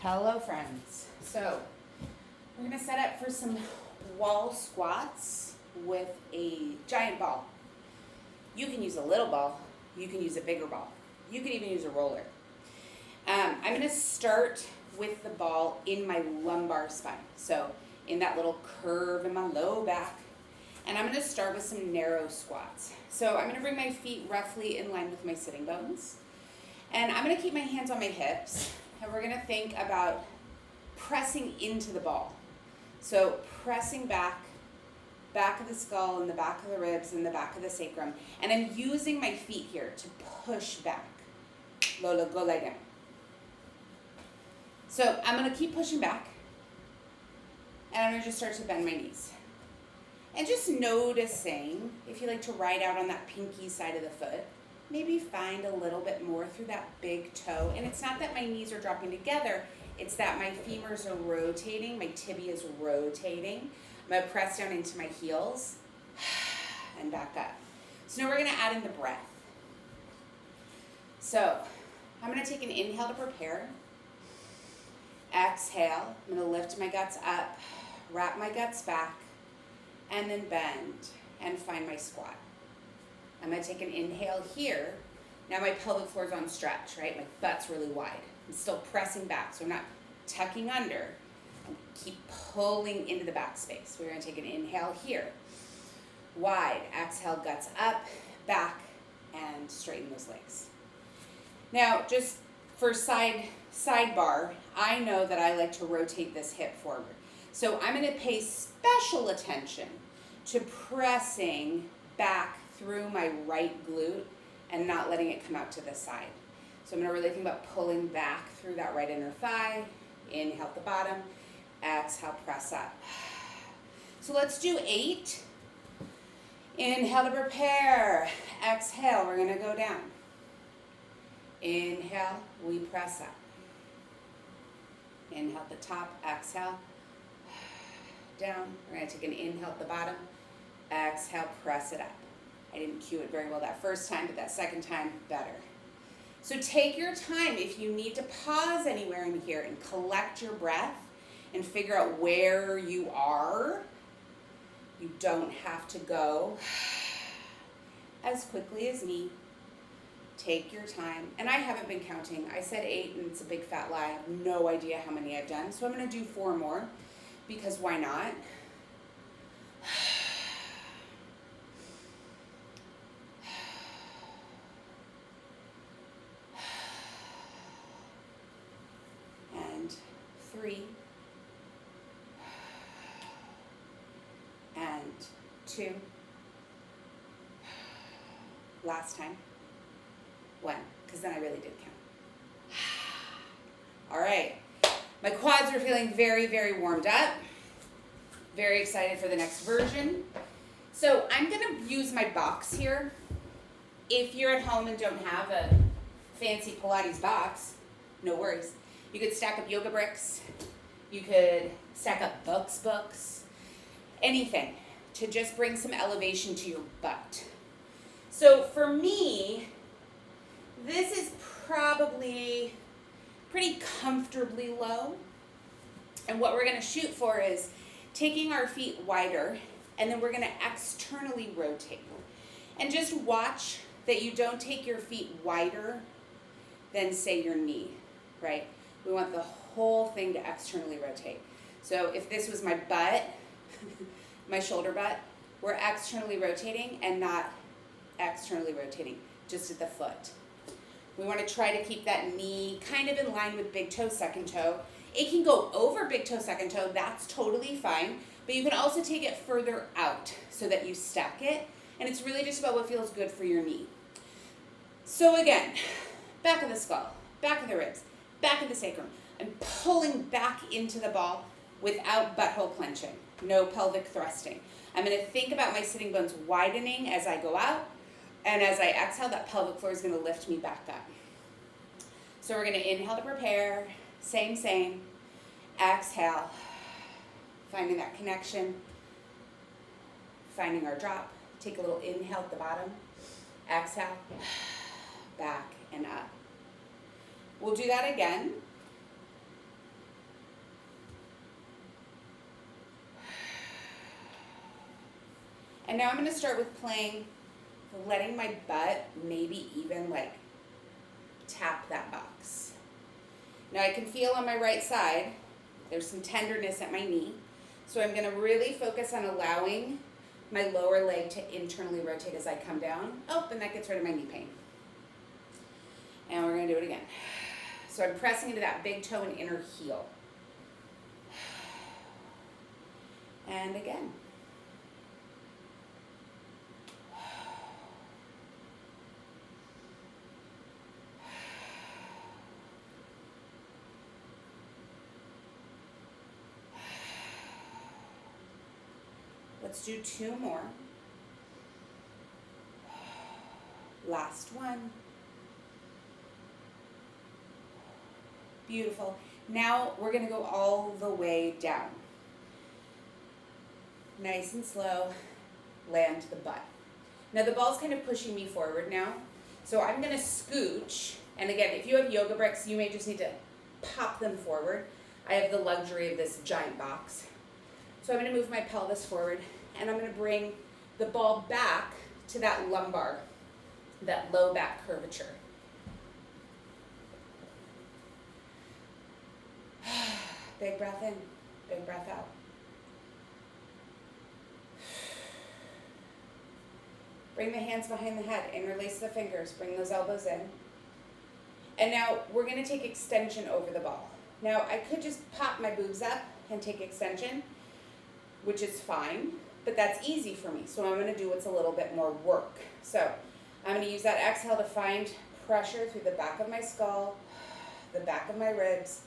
Hello friends. So we're going to set up for some wall squats with a giant ball. You can use a little ball, you can use a bigger ball, you can even use a roller. I'm going to start with the ball in my lumbar spine, so in that little curve in my low back, and I'm going to start with some narrow squats. So I'm going to bring my feet roughly in line with my sitting bones, and I'm going to keep my hands on my hips, and we're going to think about pressing into the ball. So pressing back of the skull and the back of the ribs and the back of the sacrum, and I'm using my feet here to push back. Lola, go lie down. So I'm going to keep pushing back, and I'm going to just start to bend my knees. And just noticing, if you like to ride out on that pinky side of the foot, maybe find a little bit more through that big toe. And it's not that my knees are dropping together, it's that my femurs are rotating, my tibia is rotating. I'm going to press down into my heels and back up. So now we're going to add in the breath. So I'm going to take an inhale to prepare. Exhale, I'm going to lift my guts up, wrap my guts back, and then bend and find my squat. I'm going to take an inhale here. Now my pelvic floor is on stretch, right? My butt's really wide. I'm still pressing back, so I'm not tucking under. I keep pulling into the back space. We're going to take an inhale here. Wide. Exhale, guts up, back, and straighten those legs. Now, just for sidebar, I know that I like to rotate this hip forward. So I'm going to pay special attention to pressing back through my right glute and not letting it come out to the side. So I'm going to really think about pulling back through that right inner thigh. Inhale at the bottom. Exhale, press up. So let's do 8. Inhale to prepare. Exhale, we're going to go down. Inhale, we press up. Inhale at the top, exhale. Down. We're going to take an inhale at the bottom. Exhale, press it up. I didn't cue it very well that first time, but that second time, better. So take your time. If you need to pause anywhere in here and collect your breath and figure out where you are, you don't have to go as quickly as me. Take your time. And I haven't been counting. I said 8 and it's a big fat lie. I have no idea how many I've done. So I'm going to do 4 more because why not? And 3 and 2. Last time. 1, because then I really did count. All right. My quads are feeling very, very warmed up. Very excited for the next version. So I'm going to use my box here. If you're at home and don't have a fancy Pilates box, no worries. You could stack up yoga bricks. You could stack up books, anything to just bring some elevation to your butt. So for me, this is probably pretty comfortably low. And what we're going to shoot for is taking our feet wider, and then we're going to externally rotate. And just watch that you don't take your feet wider than, say, your knee, right? We want the whole thing to externally rotate. So if this was my butt, my shoulder butt, we're externally rotating and not externally rotating, just at the foot. We want to try to keep that knee kind of in line with big toe, second toe. It can go over big toe, second toe. That's totally fine. But you can also take it further out so that you stack it. And it's really just about what feels good for your knee. So again, back of the skull, back of the ribs, back of the sacrum. I'm pulling back into the ball without butthole clenching. No pelvic thrusting. I'm going to think about my sitting bones widening as I go out. And as I exhale, that pelvic floor is going to lift me back up. So we're going to inhale to prepare. Same. Exhale. Finding that connection. Finding our drop. Take a little inhale at the bottom. Exhale. Back and up. We'll do that again. And now I'm going to start with letting my butt maybe even like tap that box. Now I can feel on my right side, there's some tenderness at my knee. So I'm going to really focus on allowing my lower leg to internally rotate as I come down. Oh, and that gets rid of my knee pain. And we're going to do it again. So I'm pressing into that big toe and inner heel. And again. Let's do 2 more. Last one. Beautiful. Now we're going to go all the way down. Nice and slow, land the butt. Now the ball's kind of pushing me forward now, so I'm going to scooch. And again, if you have yoga bricks, you may just need to pop them forward. I have the luxury of this giant box. So I'm going to move my pelvis forward, and I'm going to bring the ball back to that lumbar, that low back curvature. Big breath in, big breath out. Bring the hands behind the head, interlace the fingers, bring those elbows in. And now we're going to take extension over the ball. Now I could just pop my boobs up and take extension, which is fine, but that's easy for me. So I'm going to do what's a little bit more work. So I'm going to use that exhale to find pressure through the back of my skull, the back of my ribs,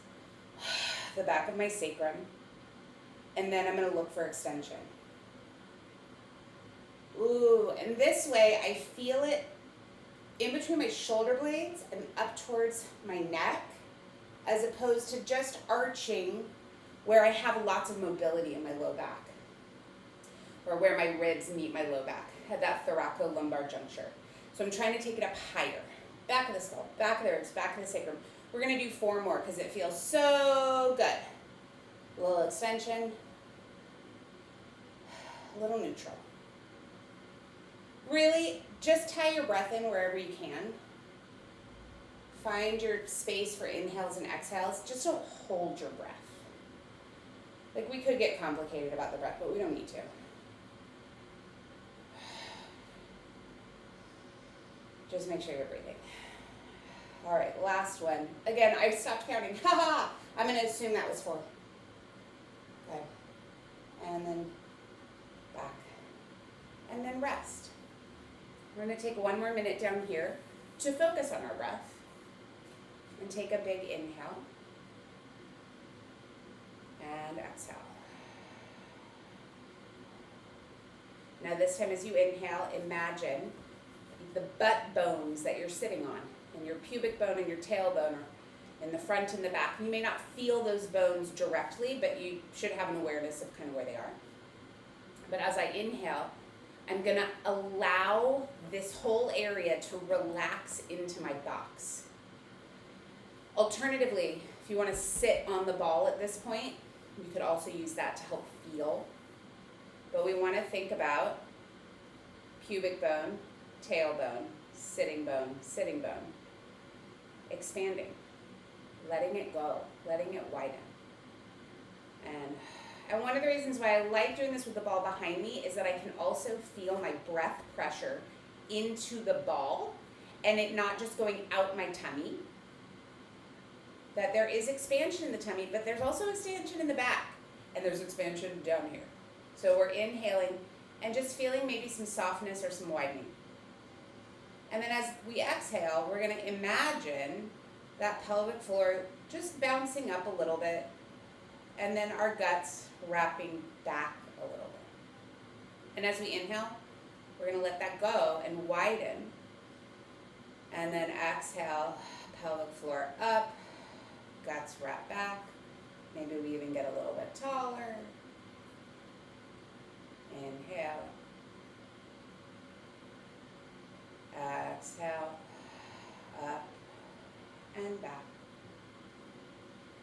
the back of my sacrum, and then I'm going to look for extension. Ooh, and this way I feel it in between my shoulder blades and up towards my neck, as opposed to just arching where I have lots of mobility in my low back, or where my ribs meet my low back at that thoracolumbar juncture. So I'm trying to take it up higher. Back of the skull, back of the ribs, back of the sacrum. We're going to do 4 more because it feels so good. A little extension, a little neutral. Really, just tie your breath in wherever you can. Find your space for inhales and exhales. Just don't hold your breath. Like, we could get complicated about the breath, but we don't need to. Just make sure you're breathing. All right, last one. Again, I've stopped counting. Ha ha! I'm going to assume that was 4. Okay. And then back. And then rest. We're going to take 1 more minute down here to focus on our breath. And take a big inhale. And exhale. Now this time as you inhale, imagine the butt bones that you're sitting on, and your pubic bone and your tailbone are in the front and the back. You may not feel those bones directly, but you should have an awareness of kind of where they are. But as I inhale, I'm going to allow this whole area to relax into my box. Alternatively, if you want to sit on the ball at this point, you could also use that to help feel. But we want to think about pubic bone, tailbone, sitting bone, expanding, letting it go, letting it widen. And one of the reasons why I like doing this with the ball behind me is that I can also feel my breath pressure into the ball and it not just going out my tummy. That there is expansion in the tummy, but there's also expansion in the back, and there's expansion down here. So we're inhaling and just feeling maybe some softness or some widening. And then as we exhale, we're going to imagine that pelvic floor just bouncing up a little bit, and then our guts wrapping back a little bit. And as we inhale, we're going to let that go and widen. And then exhale, pelvic floor up, guts wrap back. Maybe we even get a little bit taller. Inhale. Exhale. Up and back.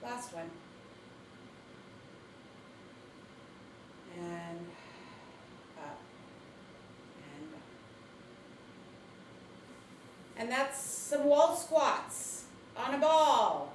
Last one. And up And that's some wall squats on a ball.